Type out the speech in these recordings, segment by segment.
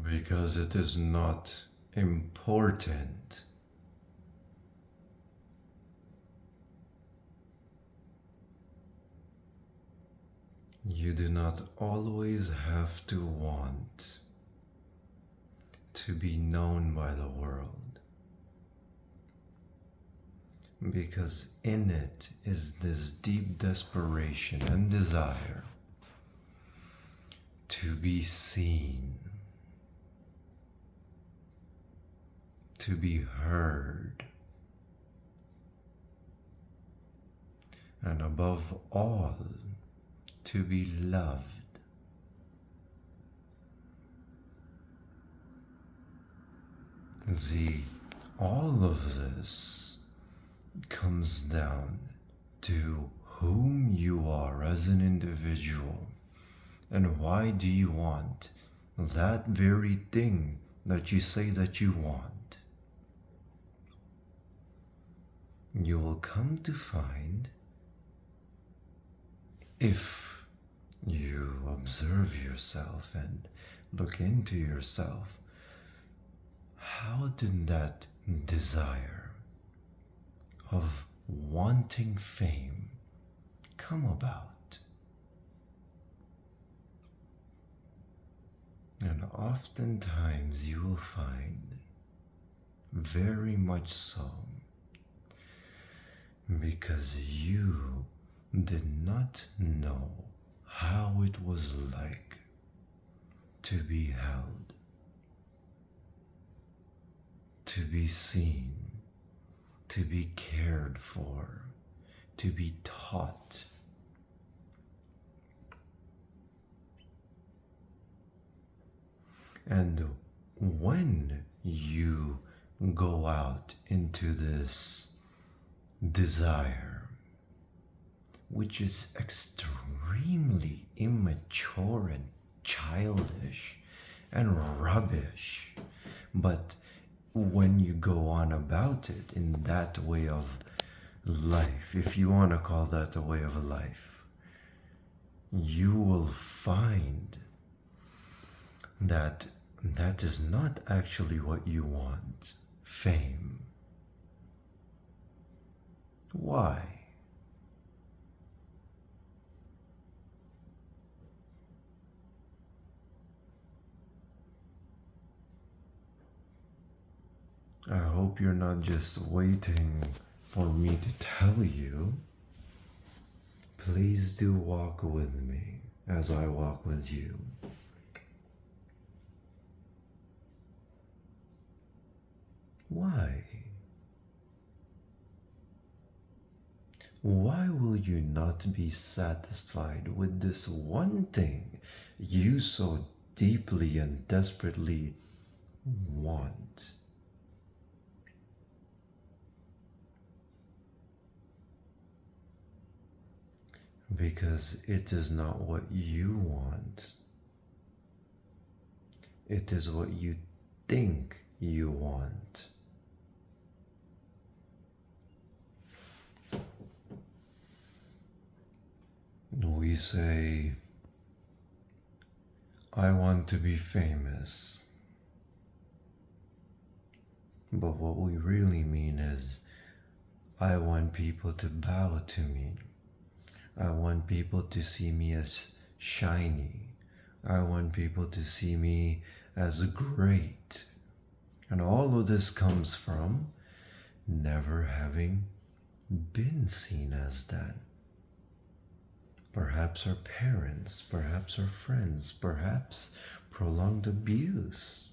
Because it is not important. You do not always have to want to be known by the world, because in it is this deep desperation and desire to be seen, to be heard, and above all, to be loved. See, all of this comes down to whom you are as an individual, and why do you want that very thing that you say that you want. You will come to find, if you observe yourself and look into yourself, how did that desire of wanting fame come about? And oftentimes you will find, very much so, because you did not know how it was like to be held, to be seen, to be cared for, to be taught. And when you go out into this desire, which is extremely immature and childish and rubbish, but when you go on about it in that way of life, if you want to call that a way of life, you will find that that is not actually what you want, fame. Why? I hope you're not just waiting for me to tell you. Please do walk with me as I walk with you. Why? Why will you not be satisfied with this one thing you so deeply and desperately want? Because it is not what you want. It is what you think you want. We say, I want to be famous. But what we really mean is, I want people to bow to me. I want people to see me as shiny. I want people to see me as great. And all of this comes from never having been seen as that. Perhaps our parents, perhaps our friends, perhaps prolonged abuse,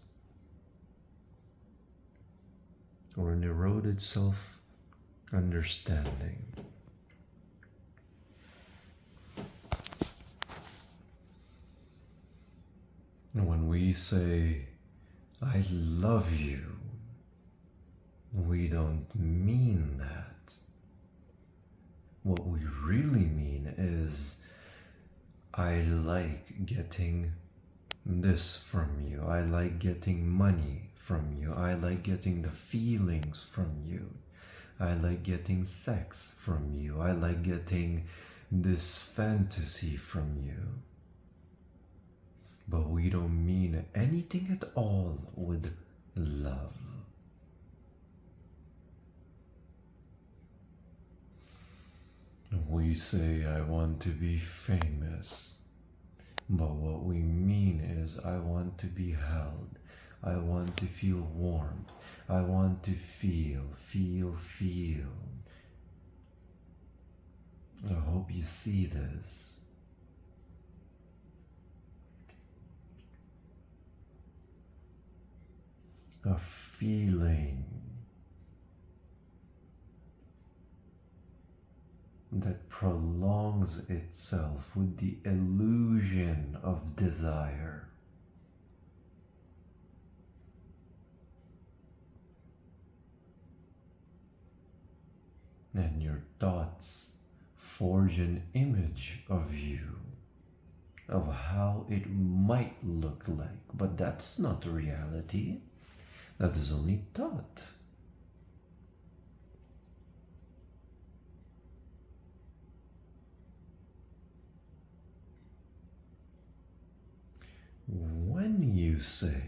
or an eroded self-understanding. When we say, I love you, we don't mean that. What we really mean is, I like getting this from you. I like getting money from you. I like getting the feelings from you. I like getting sex from you. I like getting this fantasy from you. but we don't mean anything at all with love. We say, I want to be famous, but what we mean is, I want to be held. I want to feel warmth. I want to feel. I hope you see this. A feeling that prolongs itself with the illusion of desire. And your thoughts forge an image of you, of how it might look like, but that's not reality. That is only thought. When you say,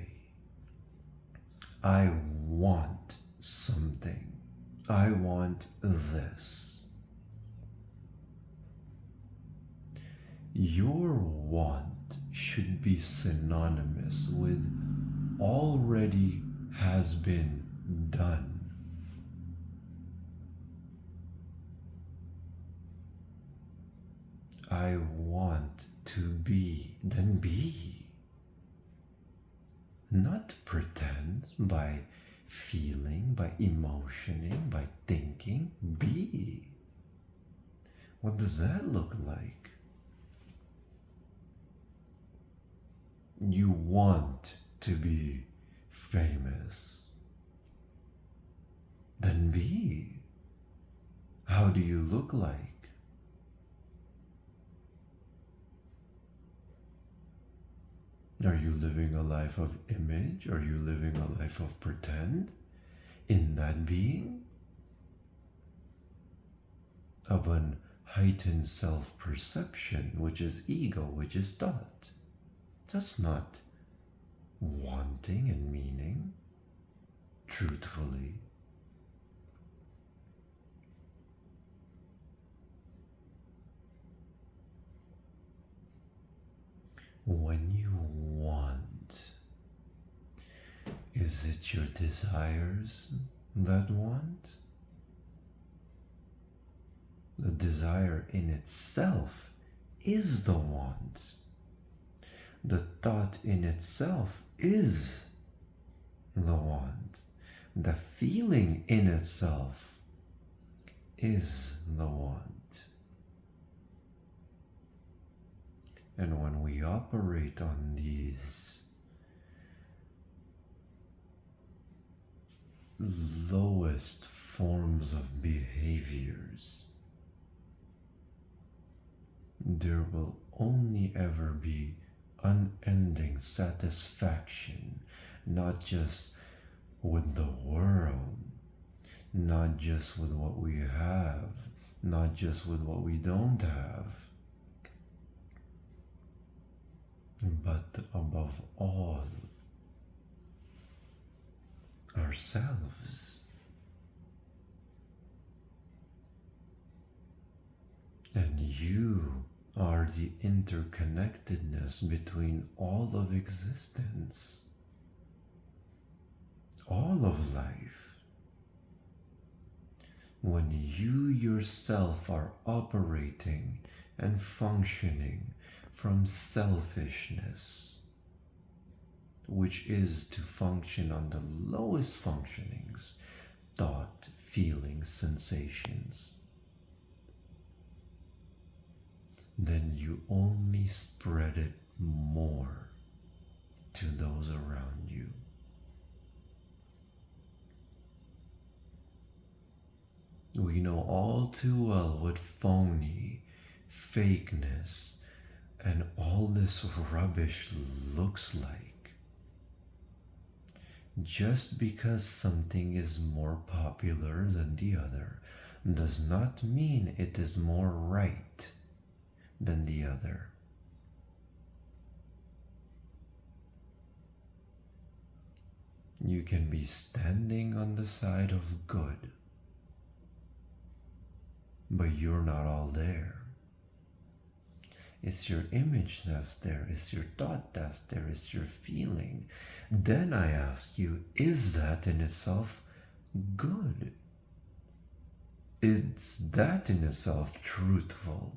I want something, I want this, your want should be synonymous with already has been done. I want to be, then be. Not pretend by feeling, by emotioning, by thinking. Be. What does that look like? You want to be famous. Then be. How do you look like? Are you living a life of image? Are you living a life of pretend? In that being? Of an heightened self-perception, which is ego, which is thought. That's not wanting and meaning, truthfully. When you want, is it your desires that want? The desire in itself is the want. The thought in itself is the want. The feeling in itself is the want. And when we operate on these lowest forms of behaviors, there will only ever be unending satisfaction, not just with the world, not just with what we have, not just with what we don't have, but above all, ourselves. And you are the interconnectedness between all of existence, all of life. When you yourself are operating and functioning from selfishness, which is to function on the lowest functionings, thought, feelings, sensations, then you only spread it more to those around you. We know all too well what phony, fakeness, and all this rubbish looks like. Just because something is more popular than the other does not mean it is more right than the other. You can be standing on the side of good, but you're not all there. It's your image that's there, it's your thought that's there, it's your feeling. Then I ask you, is that in itself good? Is that in itself truthful?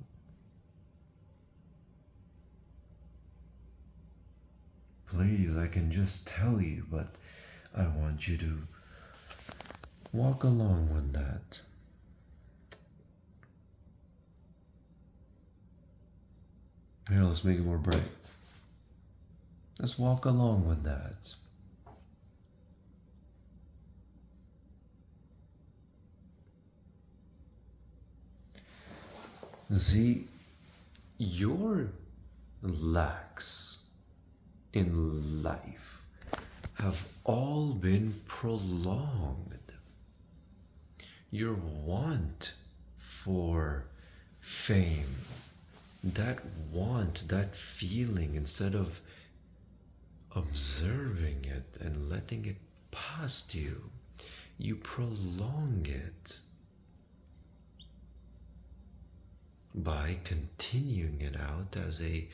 Please, I can just tell you, but I want you to walk along with that. Here, let's make it more bright. Let's walk along with that. See, your lacks in life have all been prolonged. Your want for fame, that want, that feeling, instead of observing it and letting it past you, you prolong it by continuing it out as a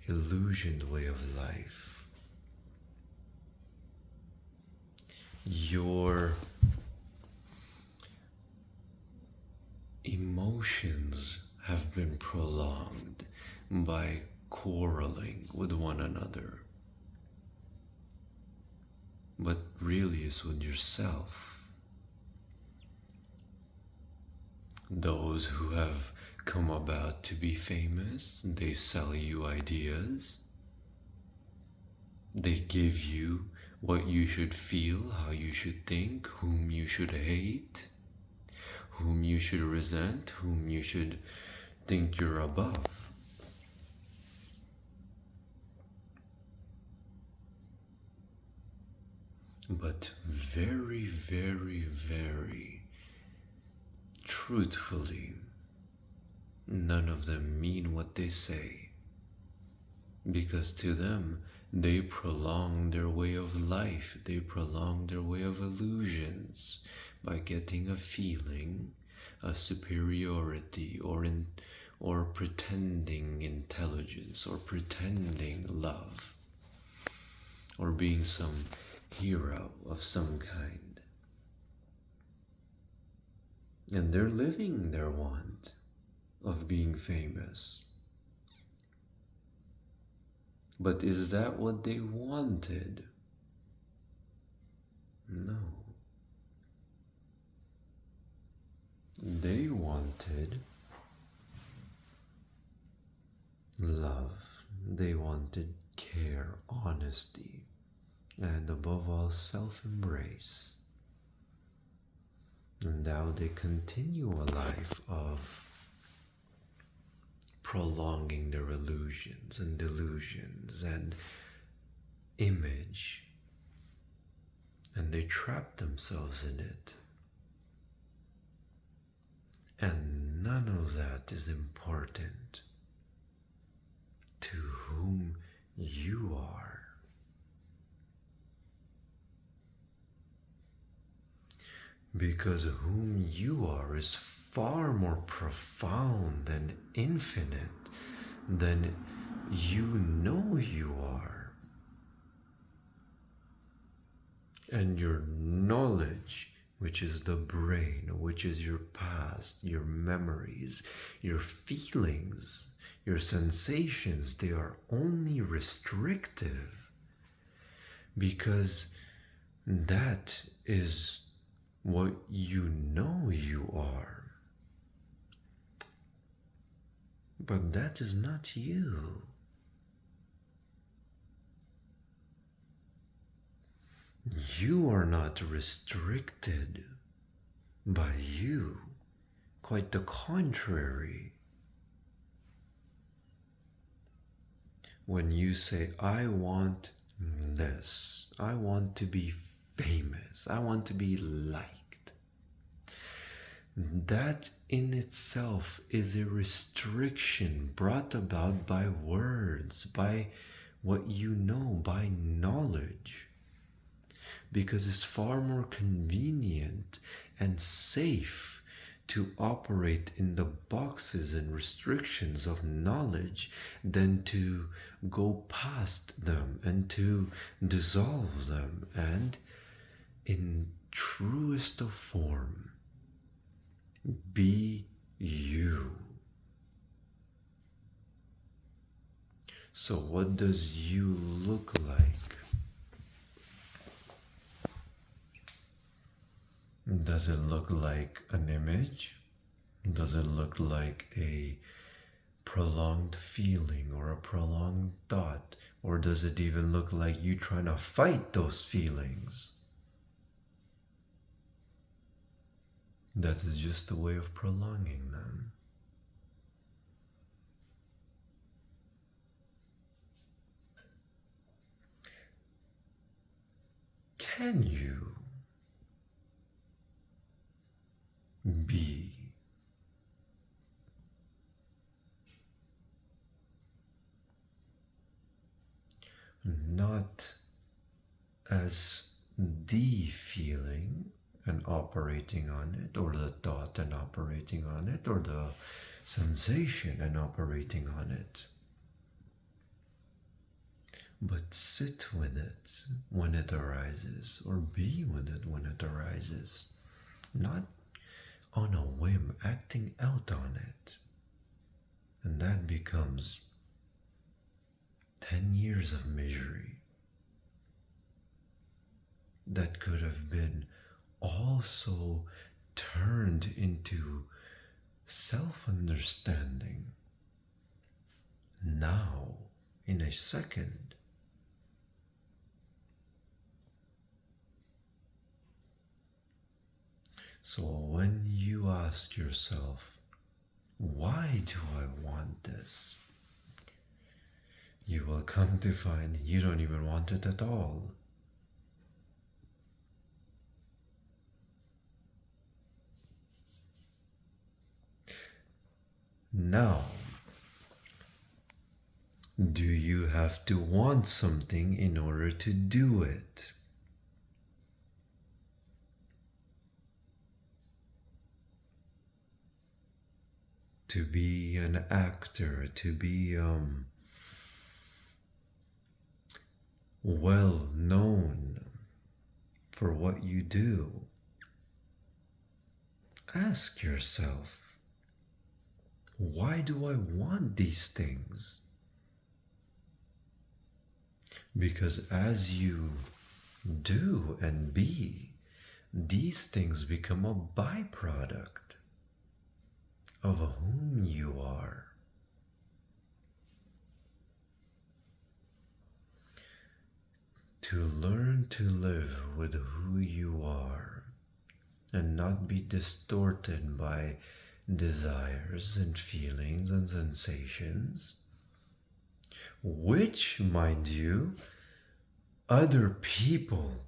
illusioned way of life. Your emotions have been prolonged by quarreling with one another, but really it's with yourself. Those who have come about to be famous, they sell you ideas. They give you what you should feel, how you should think, whom you should hate, whom you should resent, whom you should think you're above. But very, very, very truthfully, none of them mean what they say. Because to them, they prolong their way of life, they prolong their way of illusions by getting a feeling, a superiority, or pretending intelligence, or pretending love, or being some hero of some kind. And they're living their want of being famous. But is that what they wanted? No. They wanted love. They wanted care, honesty, and above all, self-embrace. And now they continue a life of prolonging their illusions and delusions and image, and they trap themselves in it. And none of that is important to whom you are. Because whom you are is far more profound and infinite than you know you are. And your knowledge, which is the brain, which is your past, your memories, your feelings, your sensations, they are only restrictive because that is what you know you are. But that is not you. You are not restricted by you. Quite the contrary. When you say, I want this, I want to be famous, I want to be liked, that in itself is a restriction brought about by words, by what you know, by knowledge. because it's far more convenient and safe to operate in the boxes and restrictions of knowledge than to go past them and to dissolve them and, in truest of form, be you. So what does you look like? Does it look like an image? Does it look like a prolonged feeling or a prolonged thought? Or does it even look like you trying to fight those feelings? That is just a way of prolonging them. Can you be not as the feeling and operating on it, or the thought and operating on it, or the sensation and operating on it, but sit with it when it arises, or be with it when it arises, not on a whim acting out on it. And that becomes 10 years of misery that could have been also turned into self-understanding now, in a second. So when you ask yourself, why do I want this? You will come to find you don't even want it at all. Now, do you have to want something in order to do it? To be an actor, to be well known for what you do, ask yourself, why do I want these things? Because as you do and be, these things become a byproduct of whom you are. To learn to live with who you are and not be distorted by desires and feelings and sensations, which, mind you, other people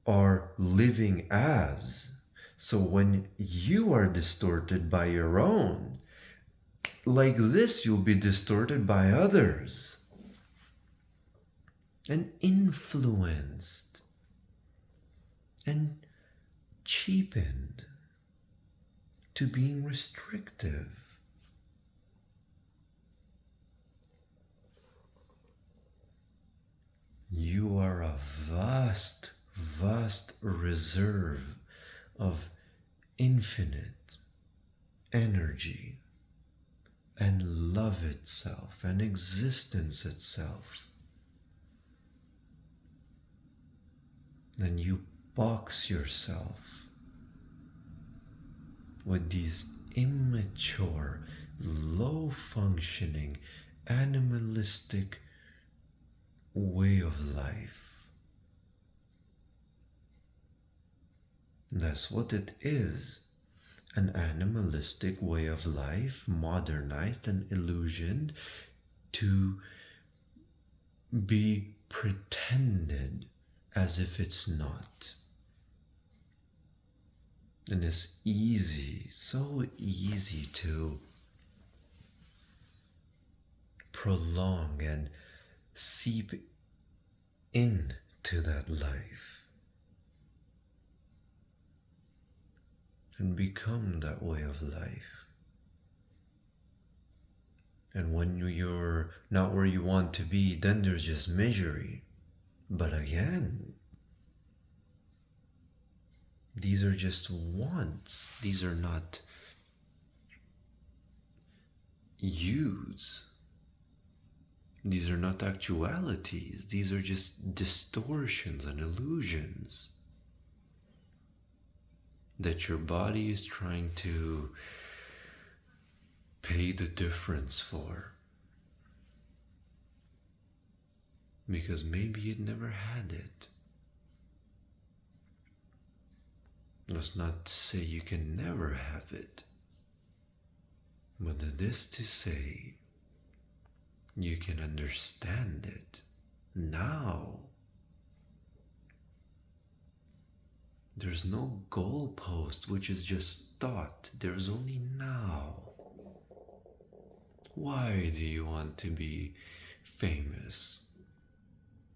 are living as. So when you are distorted by your own, like this, you'll be distorted by others and influenced and cheapened to being restrictive. You are a vast, vast reserve of infinite energy and love itself and existence itself. Then you box yourself with these immature, low-functioning, animalistic way of life. That's what it is. An animalistic way of life, modernized and illusioned to be pretended as if it's not. And it's easy, so easy to prolong and seep into that life and become that way of life. And when you're not where you want to be, then there's just misery. But again, these are just wants. These are not yous. These are not actualities. These are just distortions and illusions that your body is trying to pay the difference for. Because maybe it never had it. Let's not say you can never have it, but it is to say you can understand it now. There's no goalpost, which is just thought. There's only now. Why do you want to be famous?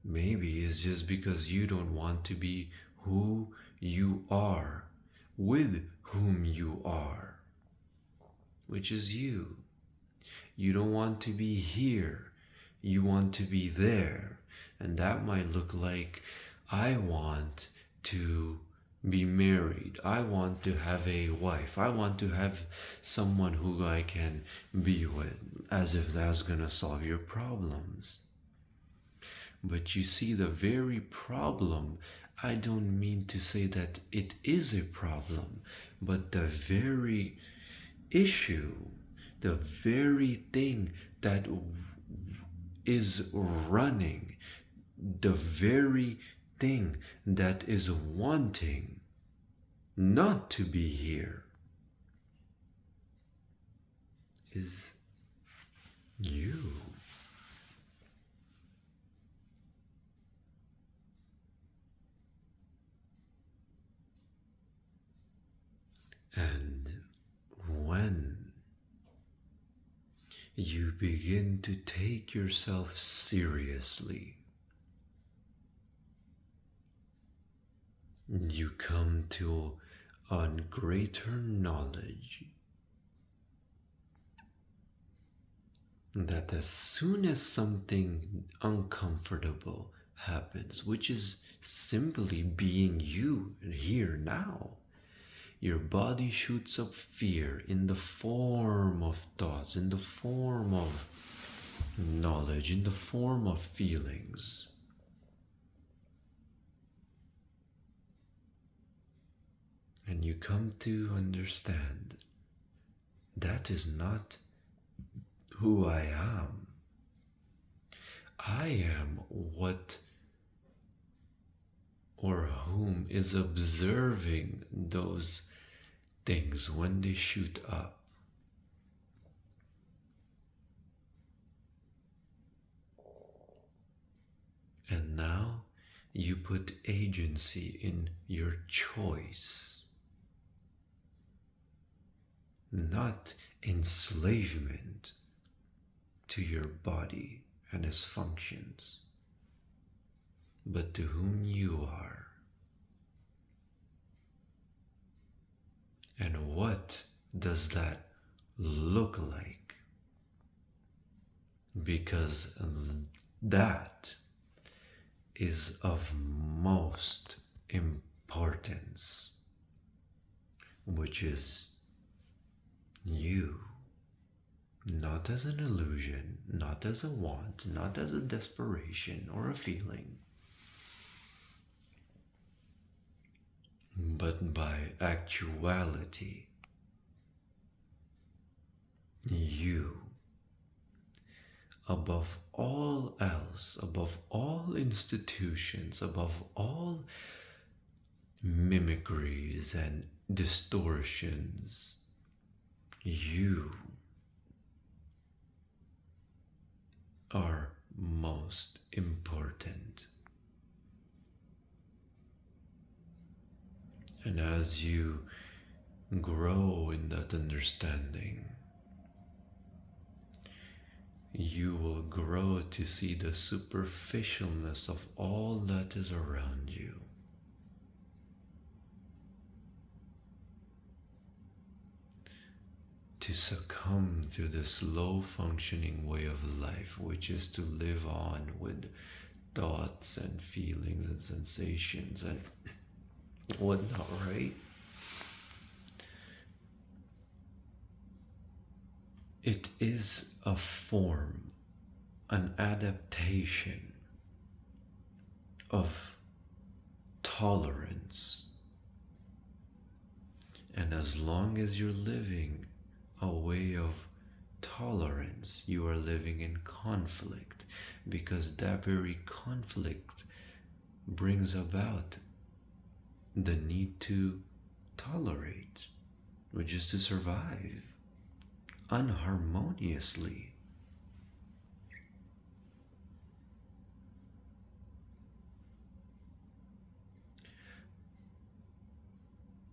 Maybe it's just because you don't want to be who you are, with whom you are, which is you. You don't want to be here, you want to be there. And that might look like, I want to be married, I want to have a wife, I want to have someone who I can be with, as if that's gonna solve your problems. But you see, the very problem, I don't mean to say that it is a problem, but the very issue, the very thing that is running, the very thing that is wanting not to be here is you. And when you begin to take yourself seriously, you come to a greater knowledge that as soon as something uncomfortable happens, which is simply being you here now, your body shoots up fear in the form of thoughts, in the form of knowledge, in the form of feelings. And you come to understand that is not who I am. I am what or whom is observing those things when they shoot up. And now you put agency in your choice, not enslavement to your body and its functions, but to whom you are. And what does that look like? Because that is of most importance, which is you, not as an illusion, not as a want, not as a desperation or a feeling, but by actuality. You, above all else, above all institutions, above all mimicries and distortions, you are most important. And as you grow in that understanding, you will grow to see the superficialness of all that is around you. to succumb to this low functioning way of life, which is to live on with thoughts and feelings and sensations and whatnot, right? It is a form, an adaptation of tolerance. And as long as you're living a way of tolerance, you are living in conflict, because that very conflict brings about the need to tolerate, which is to survive unharmoniously.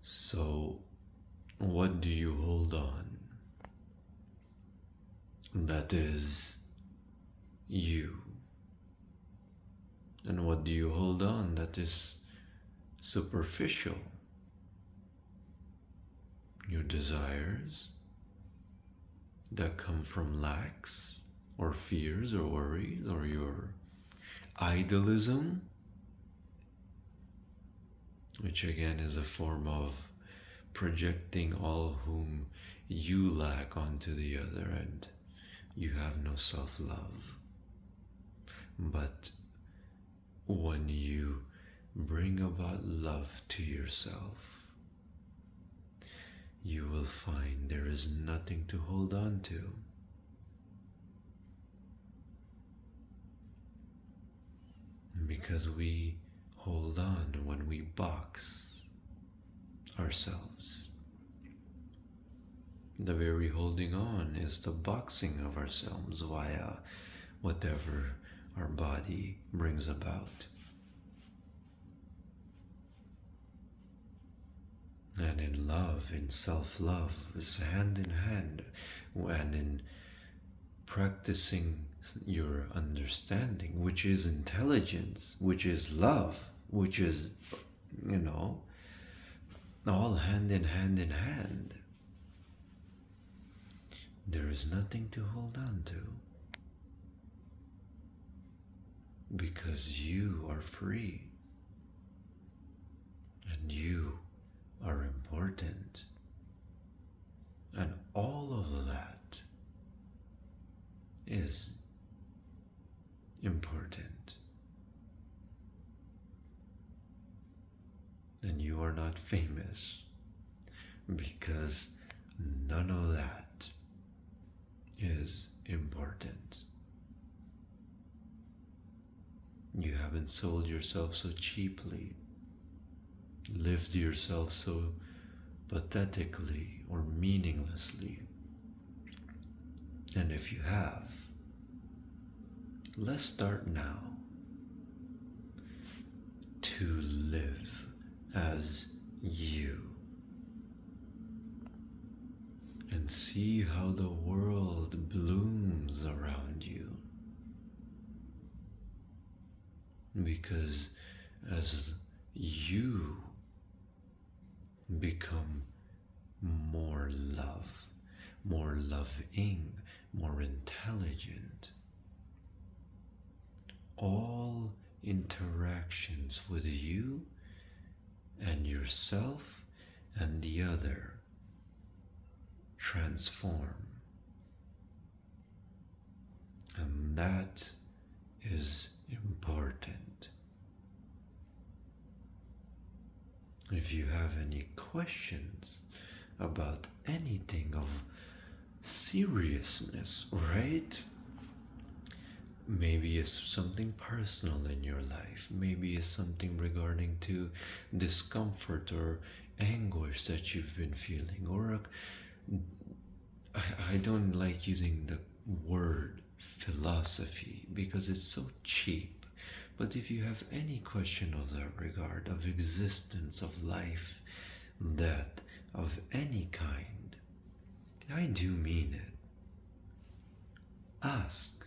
So, what do you hold on? That is you. And what do you hold on that is superficial? Your desires that come from lacks or fears or worries, or your idealism, which again is a form of projecting all whom you lack onto the other, and you have no self-love. But when you bring about love to yourself, you will find there is nothing to hold on to. Because we hold on when we box ourselves. The very holding on is the boxing of ourselves via whatever our body brings about. And in love, in self-love, is hand in hand, and in practicing your understanding, which is intelligence, which is love, which is, all hand in hand in hand. There is nothing to hold on to, because you are free and you are important, and all of that is important. And you are not famous, because none of that is important. You haven't sold yourself so cheaply, lived yourself so pathetically or meaninglessly. And if you have, let's start now to live as you, and see how the world blooms around you. Because as you become more love, more loving, more intelligent, all interactions with you and yourself and the other transform. And that is important. If you have any questions about anything of seriousness, right? Maybe it's something personal in your life. Maybe it's something regarding to discomfort or anguish that you've been feeling. Or I don't like using the word philosophy because it's so cheap. But if you have any question of that regard, of existence, of life, death, of any kind, I do mean it. Ask.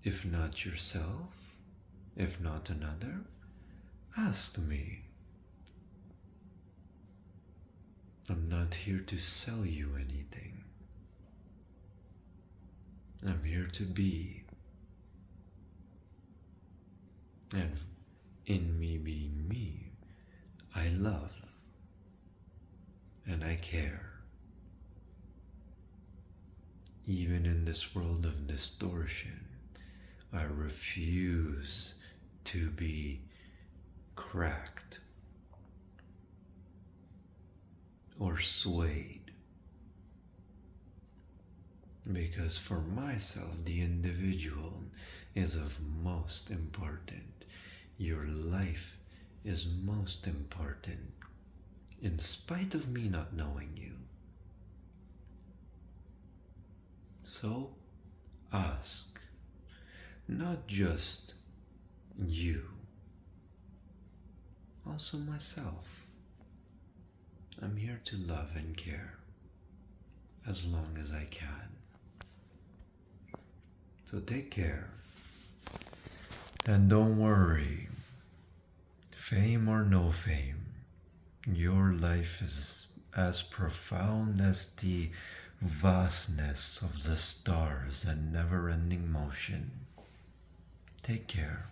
If not yourself, if not another, ask me. I'm not here to sell you anything. I'm here to be. And in me being me, I love and I care. Even in this world of distortion, I refuse to be cracked or swayed. Because for myself, the individual is of most important. Your life is most important, in spite of me not knowing you. So ask, not just you, also myself. I'm here to love and care as long as I can. So take care. And don't worry, fame or no fame, your life is as profound as the vastness of the stars and never ending motion. Take care.